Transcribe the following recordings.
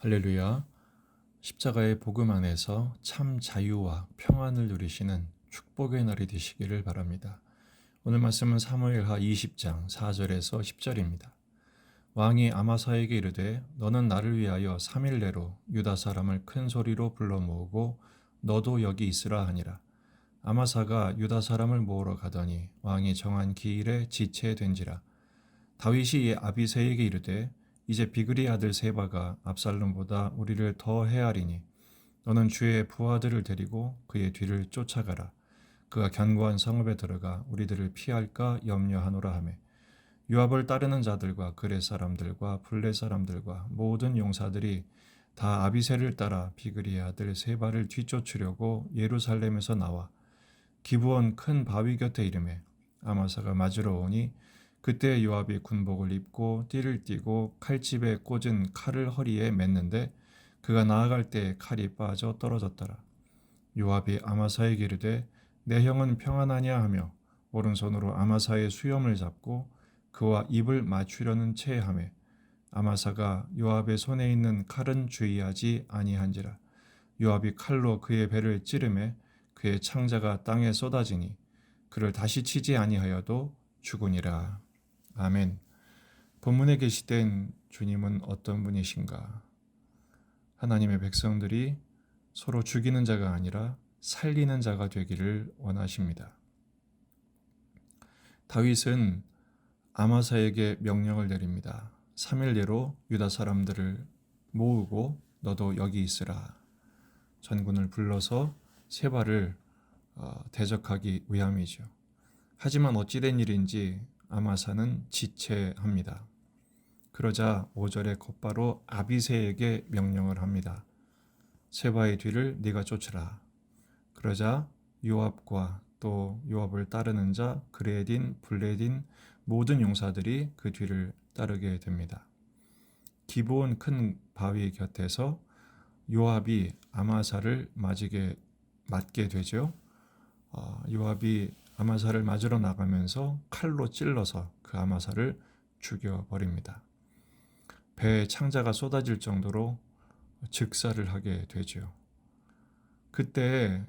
할렐루야. 십자가의 복음 안에서 참 자유와 평안을 누리시는 축복의 날이 되시기를 바랍니다. 오늘 말씀은 사무엘하 20장 4절에서 10절입니다. 왕이 아마사에게 이르되 너는 나를 위하여 3일 내로 유다 사람을 큰 소리로 불러 모으고 너도 여기 있으라 하니라. 아마사가 유다 사람을 모으러 가더니 왕이 정한 기일에 지체된지라. 다윗이 이 아비새에게 이르되 이제 비그리 아들 세바가 압살롬보다 우리를 더 헤아리니 너는 주의 부하들을 데리고 그의 뒤를 쫓아가라. 그가 견고한 성읍에 들어가 우리들을 피할까 염려하노라 하매 요압을 따르는 자들과 그렛 사람들과 블렛 사람들과 모든 용사들이 다 아비새를 따라 비그리 아들 세바를 뒤쫓으려고 예루살렘에서 나와 기브온 큰 바위 곁에 이르매 아마사가 맞으러 오니 그때 요압이 군복을 입고 띠를 띠고 칼집에 꽂은 칼을 허리에 맸는데 그가 나아갈 때 칼이 빠져 떨어졌더라. 요압이 아마사에게 이르되 내 형은 평안하냐 하며 오른손으로 아마사의 수염을 잡고 그와 입을 맞추려는 채 하매 아마사가 요압의 손에 있는 칼은 주의하지 아니한지라. 요압이 칼로 그의 배를 찌르매 그의 창자가 땅에 쏟아지니 그를 다시 치지 아니하여도 죽으니라. 아멘. 본문에 계시된 주님은 어떤 분이신가? 하나님의 백성들이 서로 죽이는 자가 아니라 살리는 자가 되기를 원하십니다. 다윗은 아마사에게 명령을 내립니다. 3일 내로 유다 사람들을 모으고 너도 여기 있으라. 전군을 불러서 세바를 대적하기 위함이죠. 하지만 어찌된 일인지 아마사는 지체합니다. 그러자 5절에 곧바로 아비새에게 명령을 합니다. 세바의 뒤를 네가 쫓으라. 그러자 요압과 또 요압을 따르는 자 그레딘, 블레딘 모든 용사들이 그 뒤를 따르게 됩니다. 기브온 큰 바위 곁에서 요압이 아마사를 맞게 되죠. 요압이 아마사를 맞으러 나가면서 칼로 찔러서 그 아마사를 죽여버립니다. 배에 창자가 쏟아질 정도로 즉사를 하게 되죠. 그때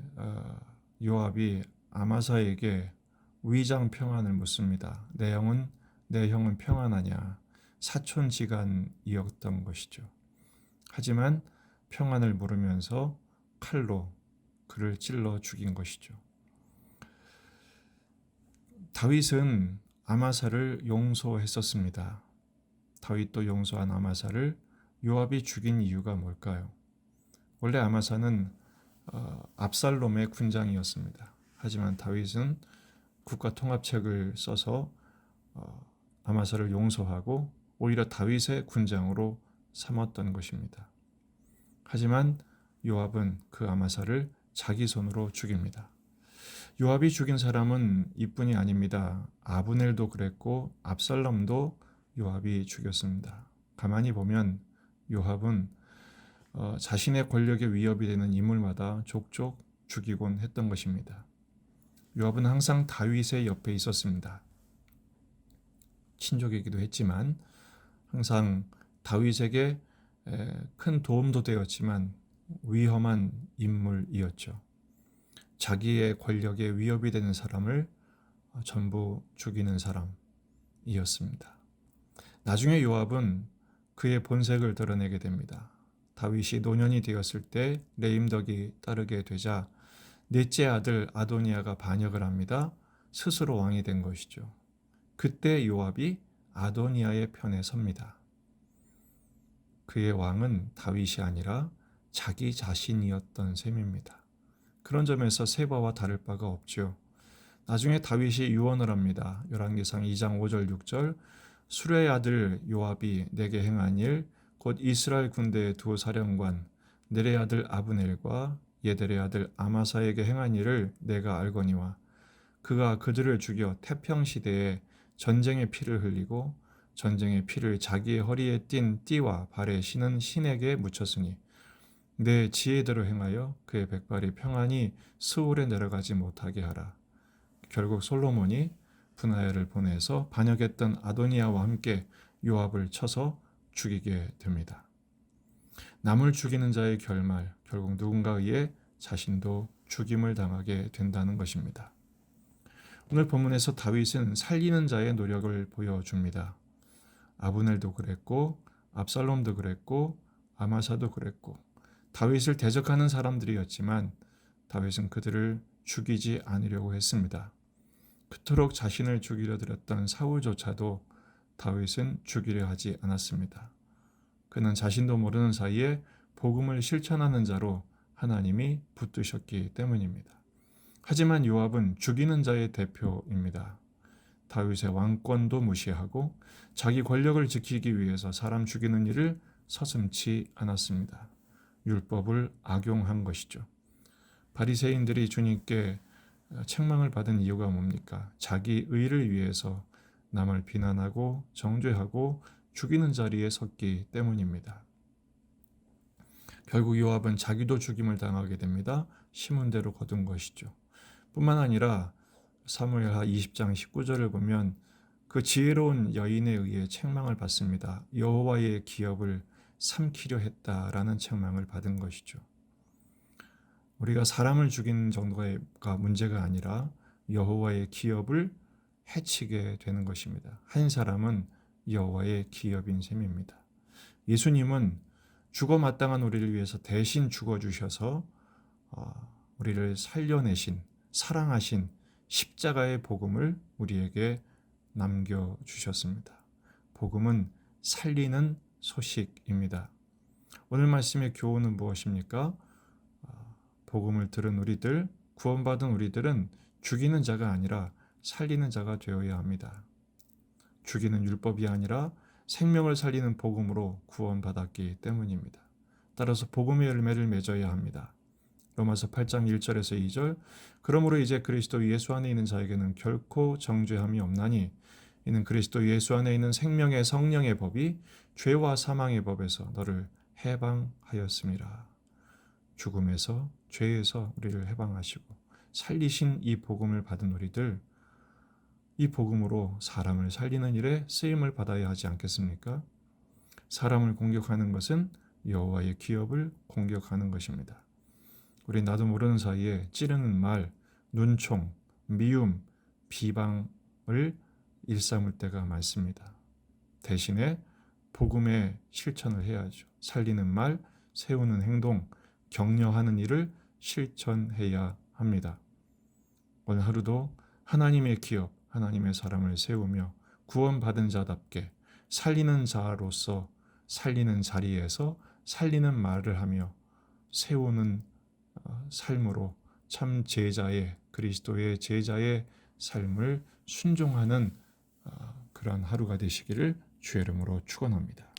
요압이 아마사에게 위장 평안을 묻습니다. 내 형은 평안하냐? 사촌지간이었던 것이죠. 하지만 평안을 물으면서 칼로 그를 찔러 죽인 것이죠. 다윗은 아마사를 용서했었습니다. 다윗도 용서한 아마사를 요압이 죽인 이유가 뭘까요? 원래 아마사는 압살롬의 군장이었습니다. 하지만 다윗은 국가통합책을 써서 아마사를 용서하고 오히려 다윗의 군장으로 삼았던 것입니다. 하지만 요압은 그 아마사를 자기 손으로 죽입니다. 요압이 죽인 사람은 이뿐이 아닙니다. 아브넬도 그랬고 압살롬도 요압이 죽였습니다. 가만히 보면 요압은 자신의 권력에 위협이 되는 인물마다 족족 죽이곤 했던 것입니다. 요압은 항상 다윗의 옆에 있었습니다. 친족이기도 했지만 항상 다윗에게 큰 도움도 되었지만 위험한 인물이었죠. 자기의 권력에 위협이 되는 사람을 전부 죽이는 사람이었습니다. 나중에 요압은 그의 본색을 드러내게 됩니다. 다윗이 노년이 되었을 때 레임덕이 따르게 되자 넷째 아들 아도니아가 반역을 합니다. 스스로 왕이 된 것이죠. 그때 요압이 아도니아의 편에 섭니다. 그의 왕은 다윗이 아니라 자기 자신이었던 셈입니다. 그런 점에서 세바와 다를 바가 없죠. 나중에 다윗이 유언을 합니다. 열왕기상 2장 5절 6절 수레의 아들 요압이 내게 행한 일 곧 이스라엘 군대의 두 사령관 네레의 아들 아브넬과 예델의 아들 아마사에게 행한 일을 내가 알거니와 그가 그들을 죽여 태평시대에 전쟁의 피를 흘리고 전쟁의 피를 자기의 허리에 띤 띠와 발에 신은 신에게 묻혔으니 내 지혜대로 행하여 그의 백발이 평안히 스올에 내려가지 못하게 하라. 결국 솔로몬이 분하야를 보내서 반역했던 아도니아와 함께 요압을 쳐서 죽이게 됩니다. 남을 죽이는 자의 결말, 결국 누군가에 의해 자신도 죽임을 당하게 된다는 것입니다. 오늘 본문에서 다윗은 살리는 자의 노력을 보여줍니다. 아브넬도 그랬고 압살롬도 그랬고 아마사도 그랬고 다윗을 대적하는 사람들이었지만 다윗은 그들을 죽이지 않으려고 했습니다. 그토록 자신을 죽이려 들었던 사울조차도 다윗은 죽이려 하지 않았습니다. 그는 자신도 모르는 사이에 복음을 실천하는 자로 하나님이 붙드셨기 때문입니다. 하지만 요압은 죽이는 자의 대표입니다. 다윗의 왕권도 무시하고 자기 권력을 지키기 위해서 사람 죽이는 일을 서슴지 않았습니다. 율법을 악용한 것이죠. 바리새인들이 주님께 책망을 받은 이유가 뭡니까? 자기 의를 위해서 남을 비난하고 정죄하고 죽이는 자리에 섰기 때문입니다. 결국 요압은 자기도 죽임을 당하게 됩니다. 심은 대로 거둔 것이죠. 뿐만 아니라 사무엘하 20장 19절을 보면 그 지혜로운 여인에 의해 책망을 받습니다. 여호와의 기업을 삼키려 했다라는 책망을 받은 것이죠. 우리가 사람을 죽이는 정도가 문제가 아니라 여호와의 기업을 해치게 되는 것입니다. 한 사람은 여호와의 기업인 셈입니다. 예수님은 죽어 마땅한 우리를 위해서 대신 죽어주셔서 우리를 살려내신, 사랑하신 십자가의 복음을 우리에게 남겨주셨습니다. 복음은 살리는 소식입니다. 오늘 말씀의 교훈은 무엇입니까? 복음을 들은 우리들, 구원받은 우리들은 죽이는 자가 아니라 살리는 자가 되어야 합니다. 죽이는 율법이 아니라 생명을 살리는 복음으로 구원받았기 때문입니다. 따라서 복음의 열매를 맺어야 합니다. 로마서 8장 1절에서 2절 그러므로 이제 그리스도 예수 안에 있는 자에게는 결코 정죄함이 없나니 이는 그리스도 예수 안에 있는 생명의 성령의 법이 죄와 사망의 법에서 너를 해방하였음이라. 죽음에서 죄에서 우리를 해방하시고 살리신 이 복음을 받은 우리들, 이 복음으로 사람을 살리는 일에 쓰임을 받아야 하지 않겠습니까? 사람을 공격하는 것은 여호와의 기업을 공격하는 것입니다. 우리 나도 모르는 사이에 찌르는 말, 눈총, 미움, 비방을 일삼을 때가 많습니다. 대신에 복음의 실천을 해야죠. 살리는 말, 세우는 행동, 격려하는 일을 실천해야 합니다. 오늘 하루도 하나님의 기업, 하나님의 사람을 세우며 구원받은 자답게 살리는 자로서 살리는 자리에서 살리는 말을 하며 세우는 삶으로 참 제자의 그리스도의 제자의 삶을 순종하는 그러한 하루가 되시기를 주의 이름으로 축원합니다.